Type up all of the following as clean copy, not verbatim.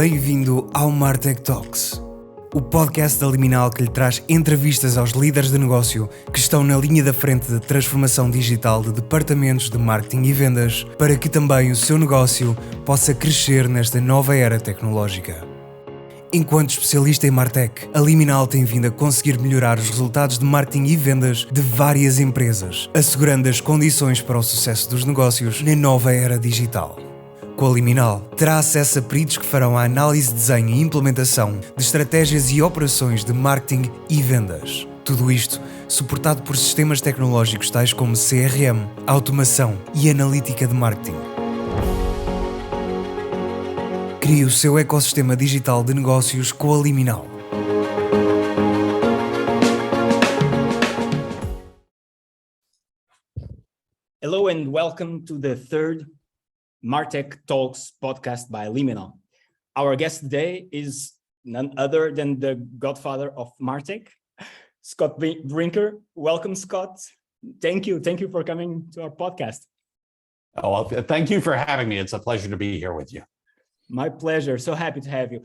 Bem-vindo ao MarTech Talks, o podcast da Liminal que lhe traz entrevistas aos líderes de negócio que estão na linha da frente da transformação digital de departamentos de marketing e vendas para que também o seu negócio possa crescer nesta nova era tecnológica. Enquanto especialista em MarTech, a Liminal tem vindo a conseguir melhorar os resultados de marketing e vendas de várias empresas, assegurando as condições para o sucesso dos negócios na nova era digital. Com a Liminal, terá acesso a peritos que farão a análise, desenho e implementação de estratégias e operações de marketing e vendas. Tudo isto suportado por sistemas tecnológicos tais como CRM, automação e analítica de marketing. Crie o seu ecossistema digital de negócios com a Liminal. Hello and welcome to the third MarTech Talks podcast by Liminal. Our guest today is none other than the godfather of MarTech, Scott Brinker. Welcome, Scott. Thank you for coming to our podcast. Oh, well, thank you for having me. It's a pleasure to be here with you. My pleasure. So happy to have you.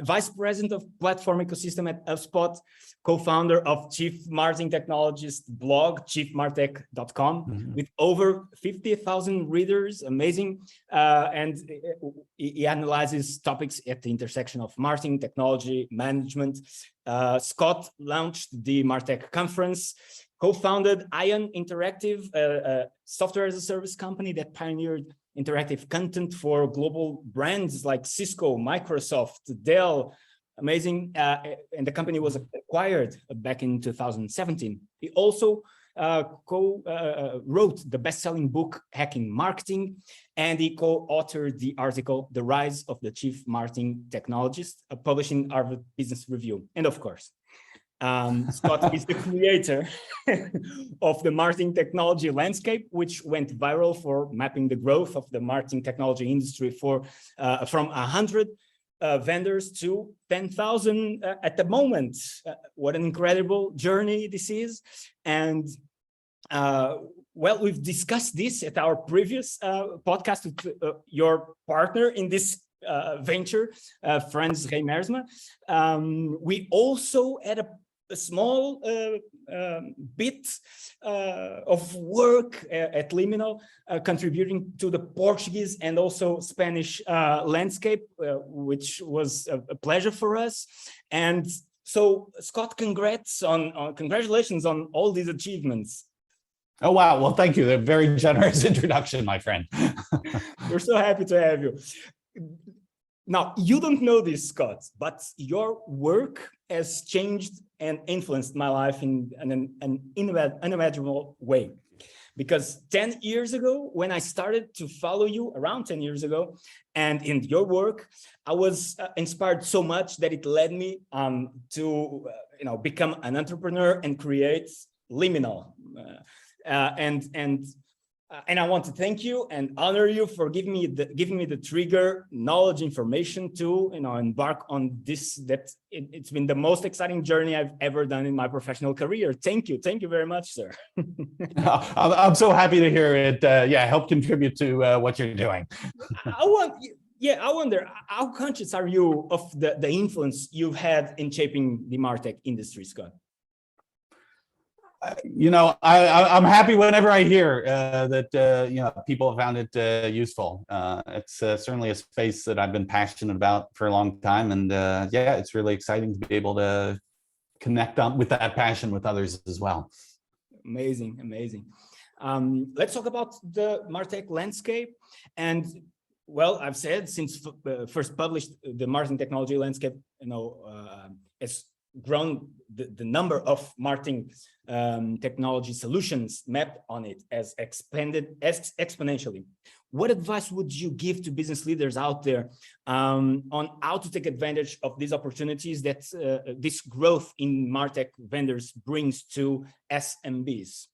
Vice President of Platform Ecosystem at HubSpot, co-founder of Chief Marketing Technologist blog, chiefmartech.com, with over 50,000 readers. Amazing. And he analyzes topics at the intersection of marketing, technology, management. Scott launched the MarTech conference, co-founded Ion Interactive, a software as a service company that pioneered interactive content for global brands like Cisco, Microsoft, Dell. Amazing. And the company was acquired back in 2017. He also wrote the best-selling book, Hacking Marketing, and he co-authored the article, The Rise of the Chief Marketing Technologist, published in Harvard Business Review. And of course, Scott is the creator of the marketing technology landscape, which went viral for mapping the growth of the marketing technology industry from 100 vendors to 10,000 at the moment. What an incredible journey this is. And well, we've discussed this at our previous podcast with your partner in this venture, Franz Reimersma. We also had a small bit of work at Liminal, contributing to the Portuguese and also Spanish landscape, which was a pleasure for us. And so, Scott, congratulations on all these achievements. Oh, wow. Well, thank you. A very generous introduction, my friend. We're so happy to have you. Now, you don't know this, Scott, but your work has changed and influenced my life in an unimaginable way. Because 10 years ago, when I started to follow you, around 10 years ago, and in your work, I was inspired so much that it led me to become an entrepreneur and create Liminal. And I want to thank you and honor you for giving me the trigger, knowledge, information to embark on this. It's been the most exciting journey I've ever done in my professional career. Thank you very much, sir. I'm so happy to hear it. Help contribute to what you're doing. I wonder, how conscious are you of the influence you've had in shaping the MarTech industry, Scott? I'm happy whenever I hear that people have found it useful. It's certainly a space that I've been passionate about for a long time, and it's really exciting to be able to connect with that passion with others as well. Amazing. Let's talk about the MarTech landscape. And well, I've said since first published, the marketing technology landscape, has grown. The number of marketing technology solutions mapped on it has expanded exponentially. What advice would you give to business leaders out there on how to take advantage of these opportunities that this growth in MarTech vendors brings to SMBs?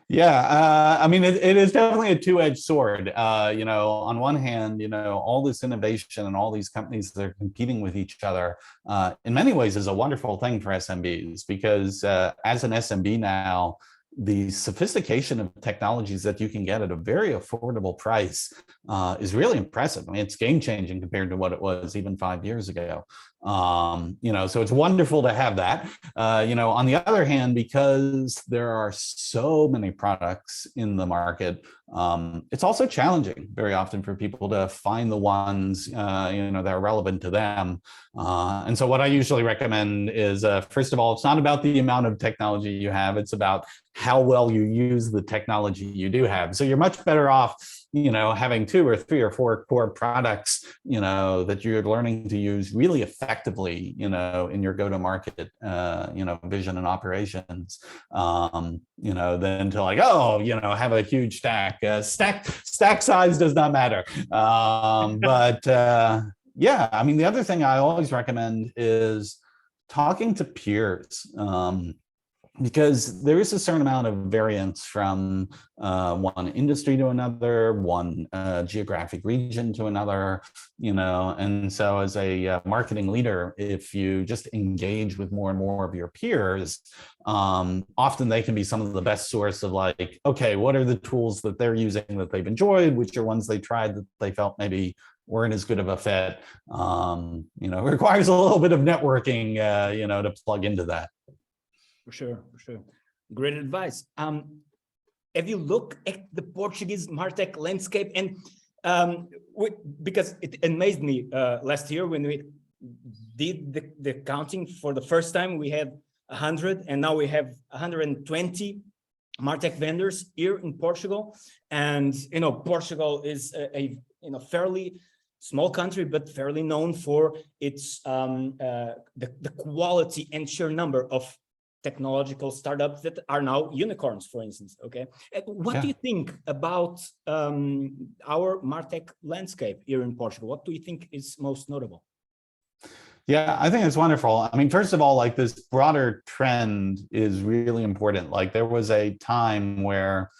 Yeah, it is definitely a two-edged sword. On one hand, all this innovation and all these companies that are competing with each other, in many ways is a wonderful thing for SMBs, because as an SMB now, the sophistication of technologies that you can get at a very affordable price is really impressive. I mean, it's game changing compared to what it was even 5 years ago. So it's wonderful to have that. On the other hand, because there are so many products in the market, it's also challenging very often for people to find the ones, that are relevant to them. And so what I usually recommend is, first of all, it's not about the amount of technology you have, it's about how well you use the technology you do have. So you're much better off, having 2 or 3 or 4 core products, that you're learning to use really effectively, in your go-to-market, vision and operations, than to have a huge stack. Stack size does not matter. The other thing I always recommend is talking to peers. Because there is a certain amount of variance from one industry to another, one geographic region to another, and so as a marketing leader, if you just engage with more and more of your peers, often they can be some of the best source of okay, what are the tools that they're using that they've enjoyed, which are ones they tried that they felt maybe weren't as good of a fit. It requires a little bit of networking, to plug into that. For sure. Great advice. Have you looked at the Portuguese MarTech landscape? And because it amazed me last year when we did the counting for the first time, we had 100, and now we have 120 MarTech vendors here in Portugal. And Portugal is a fairly small country, but fairly known for its the quality and sheer number of technological startups that are now unicorns, for instance. Okay, what do you think about our MarTech landscape here in Portugal? What do you think is most notable? Yeah, I think it's wonderful. I mean, first of all, this broader trend is really important. There was a time where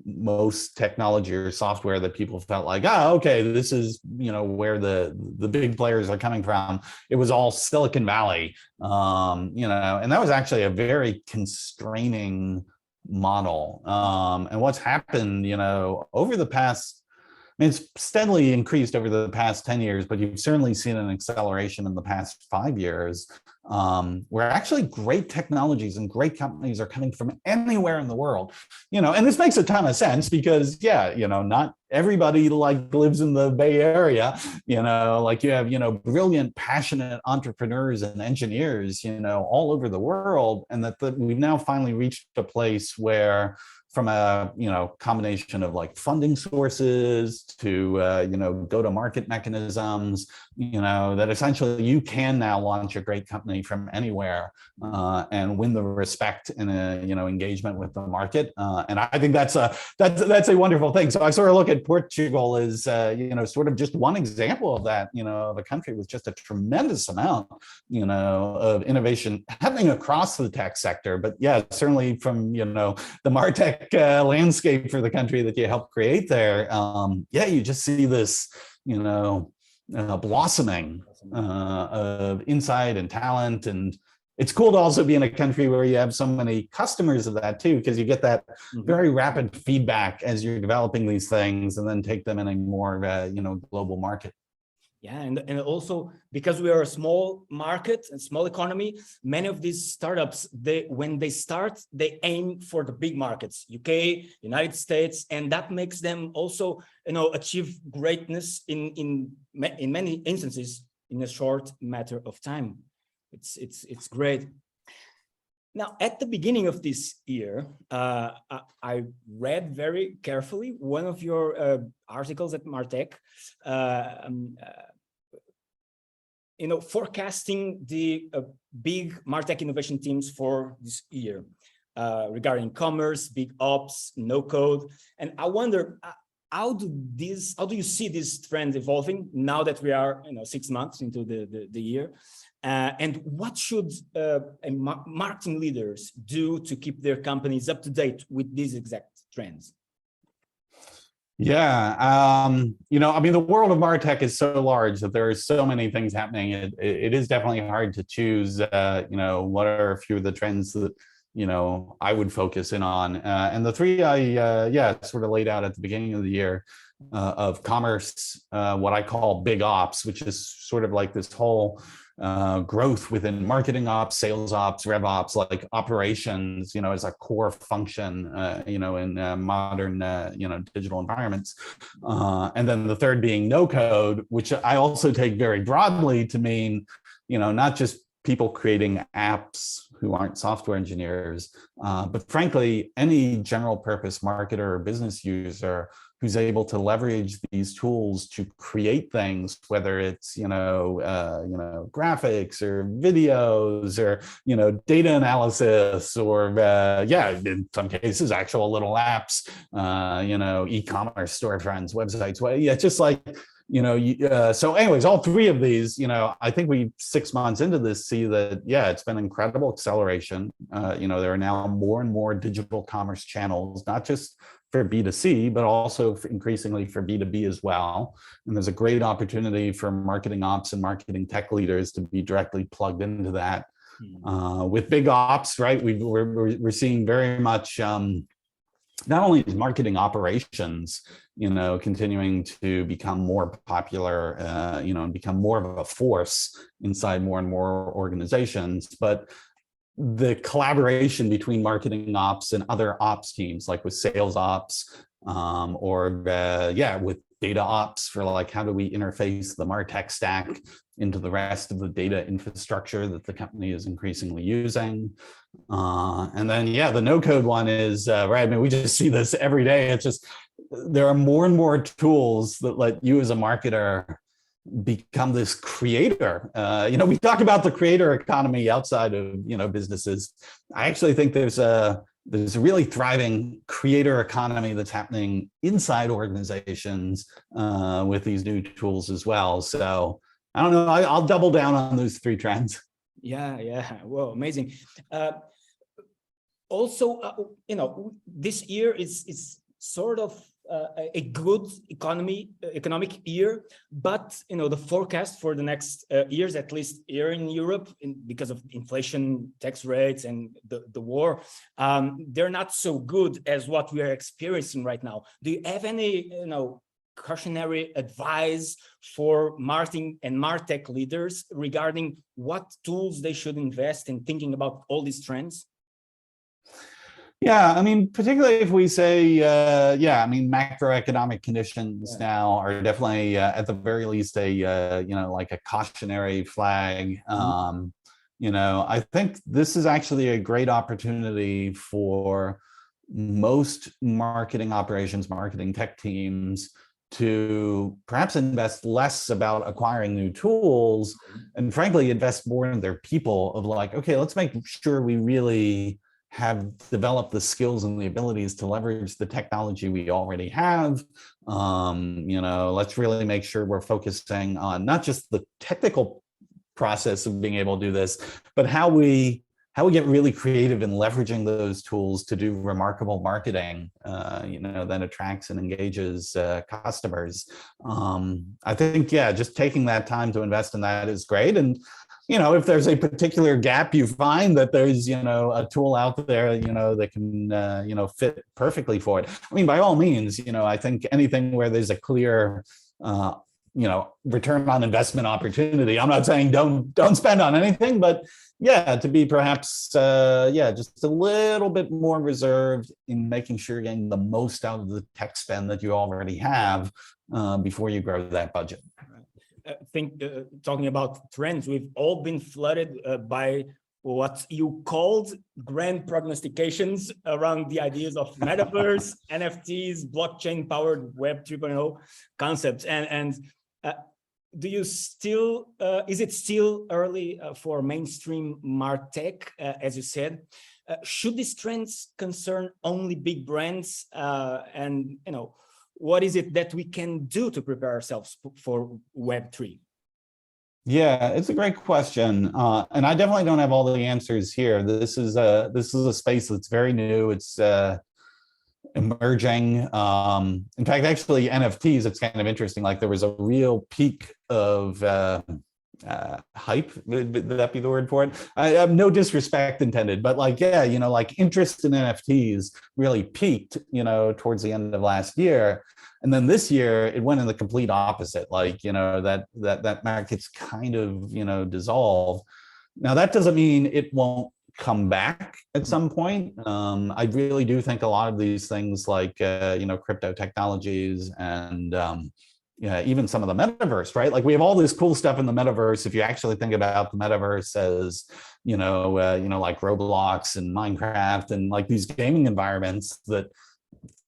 most technology or software that people felt okay, this is where the big players are coming from. It was all Silicon Valley, and that was actually a very constraining model. And what's happened, over the past, it's steadily increased over the past 10 years, but you've certainly seen an acceleration in the past 5 years, where actually great technologies and great companies are coming from anywhere in the world, and this makes a ton of sense because, not everybody lives in the Bay Area, you have, brilliant, passionate entrepreneurs and engineers, all over the world. And that we've now finally reached a place where, from a combination of funding sources to go-to-market mechanisms, that essentially you can now launch a great company from anywhere and win the respect and engagement with the market. And I think that's a wonderful thing. So I sort of look at Portugal as sort of just one example of that, of a country with just a tremendous amount of innovation happening across the tech sector. But yeah, certainly from the MarTech landscape for the country that you helped create there, you just see this blossoming of insight and talent. And it's cool to also be in a country where you have so many customers of that too, because you get that very rapid feedback as you're developing these things and then take them in a more global market. Yeah, and also because we are a small market and small economy, many of these startups, when they start, they aim for the big markets, UK, United States, and that makes them also, achieve greatness in many instances in a short matter of time. It's great. Now, at the beginning of this year, I read very carefully one of your articles at MarTech, forecasting the big MarTech innovation teams for this year regarding commerce, big ops, no code. And I wonder, how do you see this trend evolving now that we are 6 months into the year? And what should marketing leaders do to keep their companies up to date with these exact trends? Yeah, the world of MarTech is so large that there are so many things happening. It is definitely hard to choose, what are a few of the trends that I would focus in on. And the three I sort of laid out at the beginning of the year of commerce, what I call big ops, which is sort of like this whole growth within marketing ops, sales ops, rev ops, like operations, as a core function, in modern, digital environments. And then the third being no code, which I also take very broadly to mean, not just people creating apps who aren't software engineers, but frankly, any general purpose marketer or business user who's able to leverage these tools to create things, whether it's graphics or videos or data analysis or in some cases actual little apps, e-commerce storefronts, websites. Just like so anyways, all three of these, I think we 6 months into this see that, it's been incredible acceleration. There are now more and more digital commerce channels, not just for B2C, but also increasingly for B2B as well. And there's a great opportunity for marketing ops and marketing tech leaders to be directly plugged into that. With big ops, right, we're seeing very much, not only is marketing operations, continuing to become more popular, and become more of a force inside more and more organizations, but the collaboration between marketing ops and other ops teams, like with sales ops, with data ops for like, how do we interface the MarTech stack into the rest of the data infrastructure that the company is increasingly using. And then, the no code one is, right, I mean, we just see this every day. It's just, there are more and more tools that let you as a marketer become this creator. We talk about the creator economy outside of, businesses. I actually think there's a really thriving creator economy that's happening inside organizations with these new tools as well. So I don't know, I'll double down on those three trends. Yeah. Well, amazing. Also, this year is sort of a good economic year, but the forecast for the next years, at least here in Europe, because of inflation, tax rates, and the war, they're not so good as what we are experiencing right now. Do you have any cautionary advice for marketing and MarTech leaders regarding what tools they should invest in, thinking about all these trends? Yeah, I mean, particularly if we say, macroeconomic conditions now are definitely, at the very least, like a cautionary flag. I think this is actually a great opportunity for most marketing operations, marketing tech teams to perhaps invest less about acquiring new tools and frankly, invest more in their people of like, okay, let's make sure we really have developed the skills and the abilities to leverage the technology we already have. Let's really make sure we're focusing on not just the technical process of being able to do this, but how we get really creative in leveraging those tools to do remarkable marketing, that attracts and engages customers. I think, just taking that time to invest in that is great. And if there's a particular gap you find that there's, a tool out there, that can, fit perfectly for it. I mean, by all means, I think anything where there's a clear, return on investment opportunity. I'm not saying don't spend on anything, but to be perhaps, just a little bit more reserved in making sure you're getting the most out of the tech spend that you already have before you grow that budget. I think talking about trends, we've all been flooded by what you called grand prognostications around the ideas of metaverse, NFTs, blockchain-powered Web 3.0 concepts. And do you still, is it still early for mainstream MarTech, as you said? Should these trends concern only big brands? And, what is it that we can do to prepare ourselves for Web3? Yeah, it's a great question, and I definitely don't have all the answers here. This is a space that's very new. It's emerging. In fact, actually, NFTs. It's kind of interesting. Like there was a real peak of hype, would that be the word for it? I have no disrespect intended, but like, yeah, like interest in NFTs really peaked, towards the end of last year. And then this year it went in the complete opposite, like, that market's kind of, dissolved. Now, that doesn't mean it won't come back at some point. I really do think a lot of these things like, crypto technologies and, even some of the metaverse, right? Like we have all this cool stuff in the metaverse. If you actually think about the metaverse as, like Roblox and Minecraft and like these gaming environments that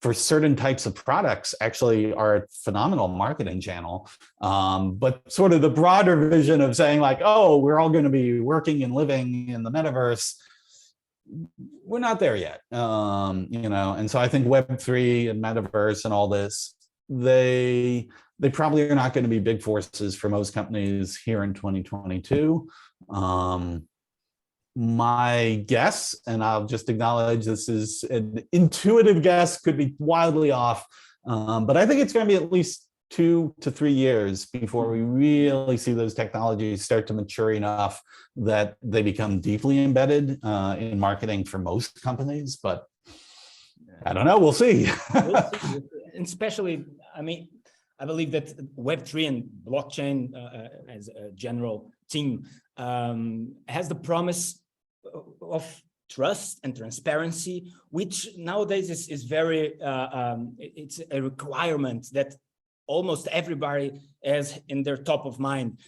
for certain types of products actually are a phenomenal marketing channel. But sort of the broader vision of saying like, oh, we're all going to be working and living in the metaverse, we're not there yet. And so I think Web3 and metaverse and all this, they probably are not going to be big forces for most companies here in 2022. My guess, and I'll just acknowledge this is an intuitive guess, could be wildly off, but I think it's going to be at least 2 to 3 years before we really see those technologies start to mature enough that they become deeply embedded in marketing for most companies. But I don't know, we'll see. And especially, I believe that Web3 and blockchain as a general theme has the promise of trust and transparency, which nowadays is very, it's a requirement that almost everybody has in their top of mind,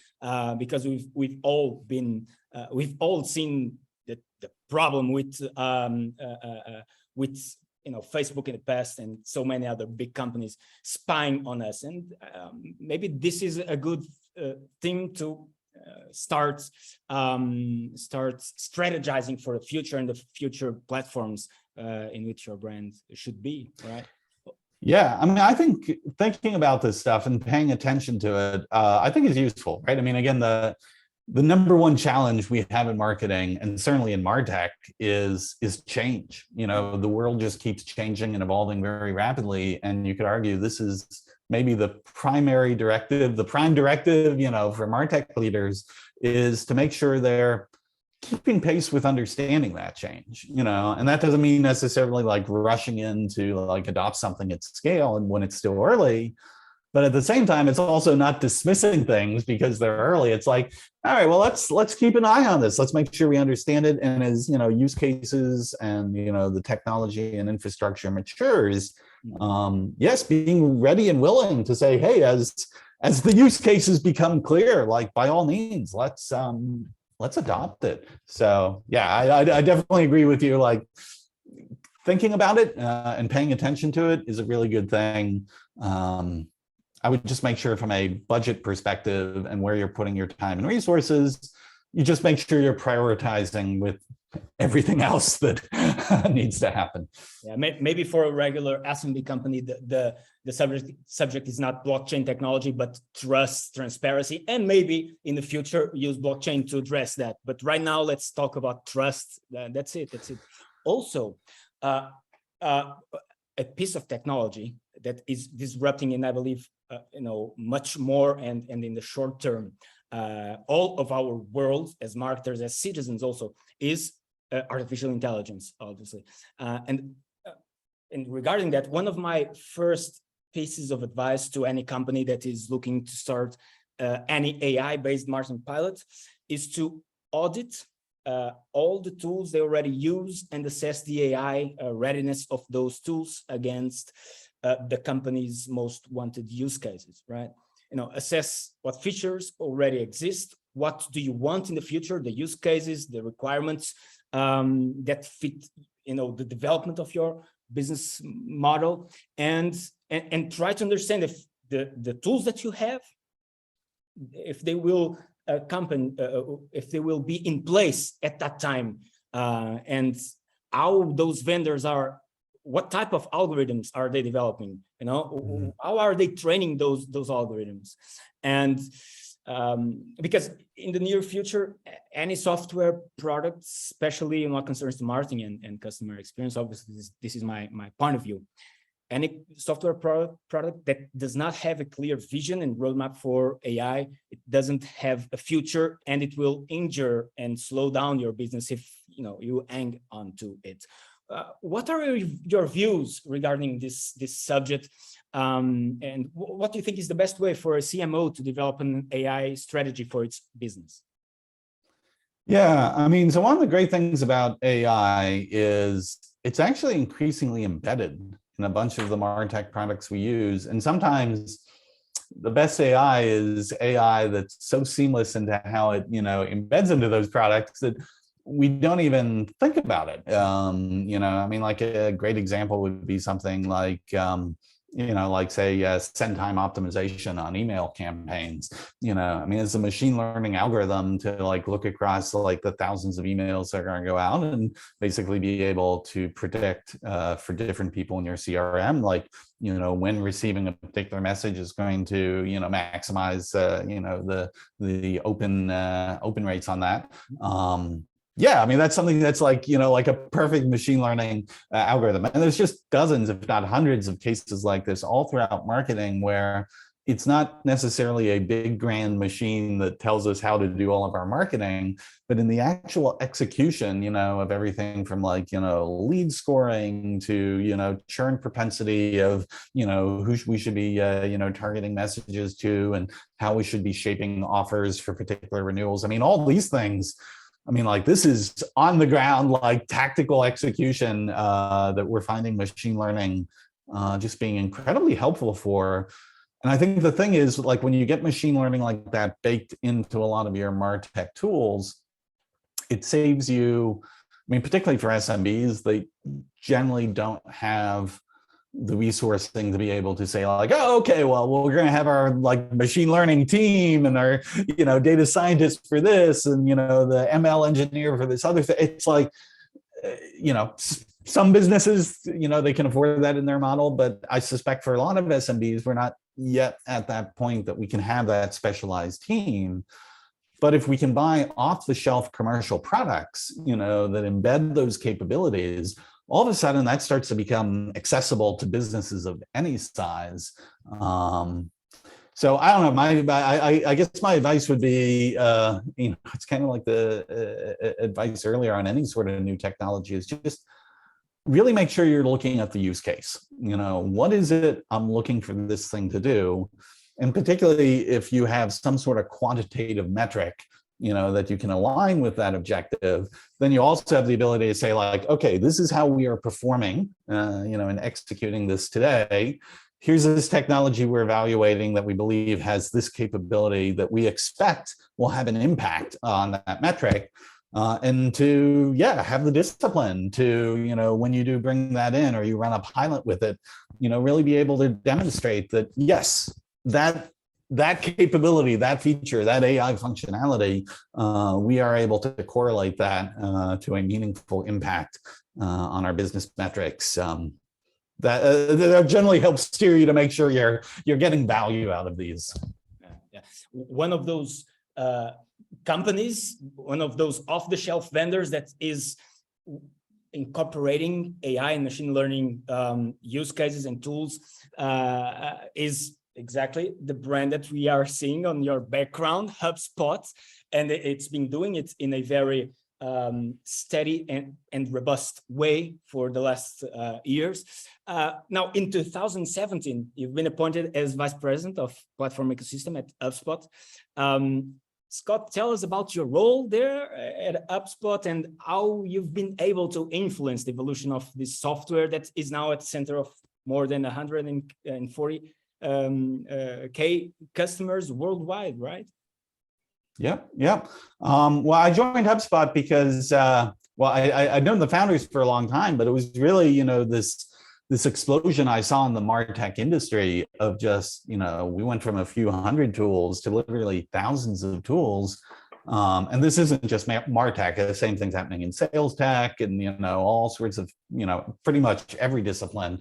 because we've all seen the problem with Facebook in the past and so many other big companies spying on us. And maybe this is a good thing to start strategizing for the future and the future platforms in which your brand should be, right? Yeah, I think thinking about this stuff and paying attention to it, I think is useful, right? Again, the number one challenge we have in marketing, and certainly in MarTech, is change. The world just keeps changing and evolving very rapidly, and you could argue this is maybe the prime directive, for MarTech leaders is to make sure they're keeping pace with understanding that change, and that doesn't mean necessarily like rushing in to like adopt something at scale and when it's still early. But at the same time, it's also not dismissing things because they're early. It's like, all right, well, let's keep an eye on this. Let's make sure we understand it. And as use cases and the technology and infrastructure matures, yes, being ready and willing to say, hey, as the use cases become clear, like by all means, let's adopt it. So yeah, I definitely agree with you. Like thinking about it and paying attention to it is a really good thing. I would just make sure from a budget perspective and where you're putting your time and resources, you just make sure you're prioritizing with everything else that needs to happen. Yeah, maybe for a regular SMB company, the subject is not blockchain technology, but trust, transparency, and maybe in the future use blockchain to address that. But right now, let's talk about trust. That's it. Also, a piece of technology that is disrupting, and I believe much more, and in the short term, all of our world as marketers, as citizens, also is artificial intelligence, obviously. And regarding that, one of my first pieces of advice to any company that is looking to start any AI-based marketing pilot is to audit all the tools they already use and assess the AI readiness of those tools against the company's most wanted use cases, right? Assess what features already exist, what do you want in the future, the use cases, the requirements that fit, the development of your business model, and try to understand if the tools that you have, if they will if they will be in place at that time, and how those vendors are, what type of algorithms are they developing? How are they training those algorithms? And because in the near future, any software product, especially in what concerns to marketing and customer experience, obviously this is my point of view, any software product that does not have a clear vision and roadmap for AI, it doesn't have a future, and it will injure and slow down your business if you hang on to it. What are your views regarding this subject? And what do you think is the best way for a CMO to develop an AI strategy for its business? Yeah, I mean, so one of the great things about AI is it's actually increasingly embedded in a bunch of the MarTech products we use. And sometimes the best AI is AI that's so seamless into how it, embeds into those products that we don't even think about it. I mean, like a great example would be something like, like say send time optimization on email campaigns. I mean, it's a machine learning algorithm to like look across like the thousands of emails that are going to go out and basically be able to predict for different people in your CRM, like, when receiving a particular message is going to, maximize, the open rates on that. Yeah, I mean, that's something that's like, like a perfect machine learning algorithm. And there's just dozens, if not hundreds of cases like this all throughout marketing where it's not necessarily a big grand machine that tells us how to do all of our marketing, but in the actual execution, of everything from like, lead scoring to, churn propensity of, who we should be, targeting messages to and how we should be shaping offers for particular renewals. I mean, all these things, I mean, like this is on the ground, like tactical execution that we're finding machine learning just being incredibly helpful for. And I think the thing is, like when you get machine learning like that baked into a lot of your MarTech tools, it saves you, I mean, particularly for SMBs, they generally don't have the resource thing to be able to say like, oh, okay, well, we're going to have our like machine learning team and our, data scientists for this and, the ML engineer for this other thing. It's like, some businesses, they can afford that in their model, but I suspect for a lot of SMBs, we're not yet at that point that we can have that specialized team. But if we can buy off-the-shelf commercial products, that embed those capabilities, all of a sudden that starts to become accessible to businesses of any size. So I don't know, I guess my advice would be, it's kind of like the advice earlier on any sort of new technology is just really make sure you're looking at the use case. What is it I'm looking for this thing to do? And particularly if you have some sort of quantitative metric, that you can align with that objective, then you also have the ability to say like, okay, this is how we are performing, and executing this today. Here's this technology we're evaluating that we believe has this capability that we expect will have an impact on that metric. And to, have the discipline to, when you do bring that in or you run a pilot with it, really be able to demonstrate that, yes, that capability, that feature, that AI functionality, we are able to correlate that to a meaningful impact on our business metrics. That generally helps steer you to make sure you're getting value out of these. Yeah. One of those companies, one of those off-the-shelf vendors that is incorporating AI and machine learning use cases and tools is exactly the brand that we are seeing on your background, HubSpot, and it's been doing it in a very steady and robust way for the last years. Now, in 2017, you've been appointed as Vice President of Platform Ecosystem at HubSpot. Scott, tell us about your role there at HubSpot and how you've been able to influence the evolution of this software that is now at the center of more than 140 K customers worldwide, right? Yep. Well, I joined HubSpot because, I'd known the founders for a long time, but it was really, this explosion I saw in the MarTech industry of just, we went from a few hundred tools to literally thousands of tools. And this isn't just MarTech, the same thing's happening in sales tech and, all sorts of, pretty much every discipline.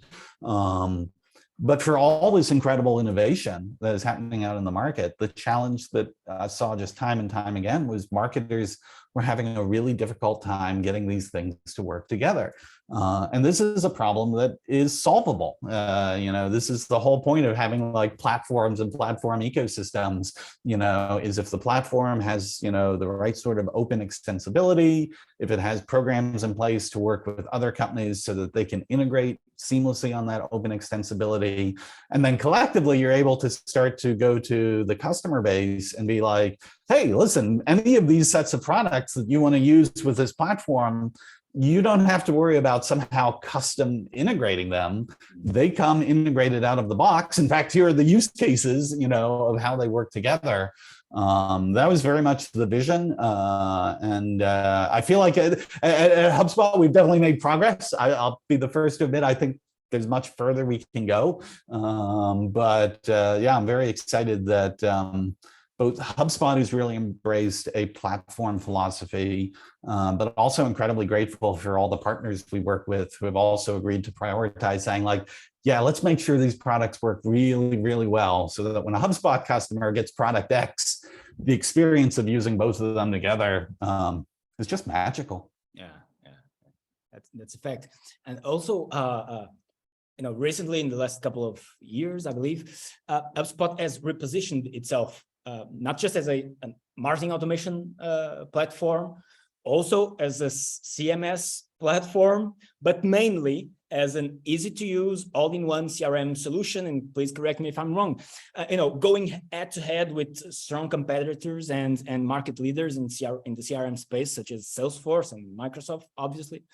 But for all this incredible innovation that is happening out in the market, the challenge that I saw just time and time again was marketers we're having a really difficult time getting these things to work together. And this is a problem that is solvable. This is the whole point of having like platforms and platform ecosystems, is if the platform has, the right sort of open extensibility, if it has programs in place to work with other companies so that they can integrate seamlessly on that open extensibility. And then collectively, you're able to start to go to the customer base and be like, hey, listen, any of these sets of products that you want to use with this platform, you don't have to worry about somehow custom integrating them. They come integrated out of the box. In fact, here are the use cases, of how they work together. That was very much the vision. And I feel like at HubSpot, we've definitely made progress. I'll be the first to admit, I think there's much further we can go. But I'm very excited that both HubSpot has really embraced a platform philosophy, but also incredibly grateful for all the partners we work with who have also agreed to prioritize saying like, yeah, let's make sure these products work really, really well so that when a HubSpot customer gets product X, the experience of using both of them together is just magical. Yeah. That's a fact. And also, recently in the last couple of years, I believe, HubSpot has repositioned itself not just as a marketing automation platform, also as a CMS platform, but mainly as an easy-to-use, all-in-one CRM solution. And please correct me if I'm wrong. Going head-to-head with strong competitors and market leaders in the CRM space, such as Salesforce and Microsoft, obviously.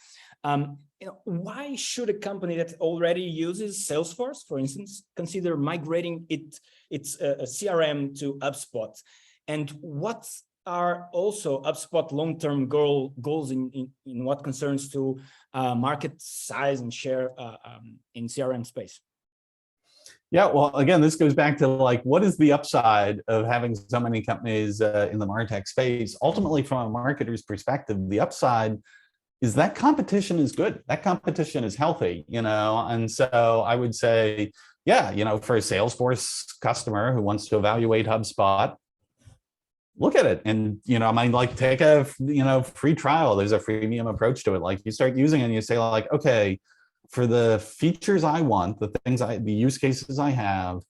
Why should a company that already uses Salesforce, for instance, consider migrating its CRM to HubSpot? And what are also HubSpot long-term goals in what concerns to market size and share in CRM space? Yeah, well, again, this goes back to like, what is the upside of having so many companies in the MarTech space? Ultimately, from a marketer's perspective, the upside is that competition is good. That competition is healthy, and so I would say, for a Salesforce customer who wants to evaluate HubSpot, look at it and, take a, free trial. There's a freemium approach to it. Like you start using it and you say like, okay, for the features I want, the use cases I have,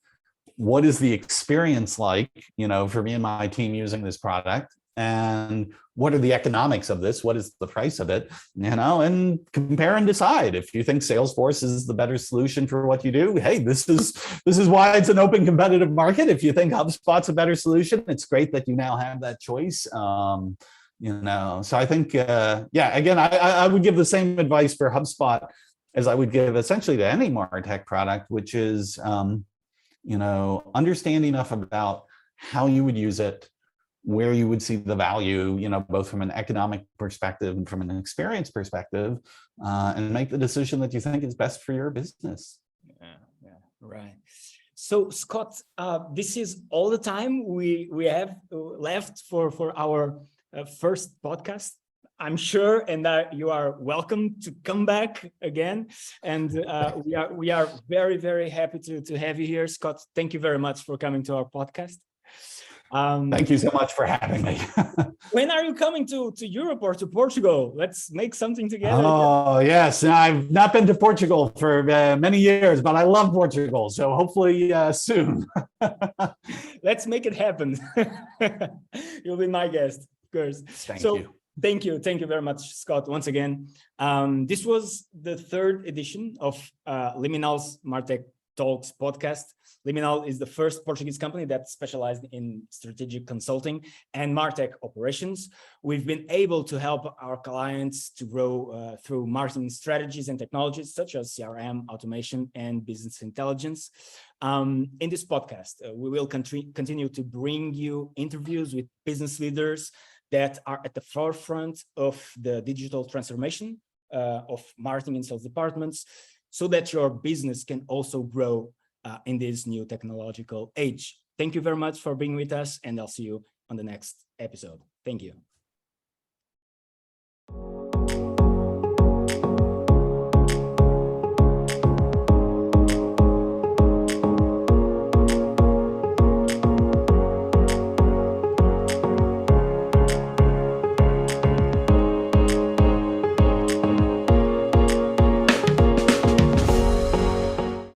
what is the experience like, for me and my team using this product? And what are the economics of this? What is the price of it? And compare and decide. If you think Salesforce is the better solution for what you do, hey, this is why it's an open competitive market. If you think HubSpot's a better solution, it's great that you now have that choice. So I think, again, I would give the same advice for HubSpot as I would give essentially to any MarTech product, which is, understand enough about how you would use it, where you would see the value, both from an economic perspective and from an experience perspective, and make the decision that you think is best for your business. Yeah, right. So Scott, this is all the time we have left for our first podcast. I'm sure, and you are welcome to come back again. And we are very, very happy to have you here, Scott. Thank you very much for coming to our podcast. Thank you so much for having me. When are you coming to Europe or to Portugal? Let's make something together. Oh, yes. I've not been to Portugal for many years, but I love Portugal. So hopefully soon. Let's make it happen. You'll be my guest, of course. Thank you. Thank you very much, Scott, once again. This was the third edition of Liminal's MarTech Talks podcast. Liminal is the first Portuguese company that specialized in strategic consulting and MarTech operations. We've been able to help our clients to grow through marketing strategies and technologies such as CRM, automation, and business intelligence. In this podcast, we will continue to bring you interviews with business leaders that are at the forefront of the digital transformation of marketing and sales departments, so that your business can also grow in this new technological age. Thank you very much for being with us, and I'll see you on the next episode. Thank you.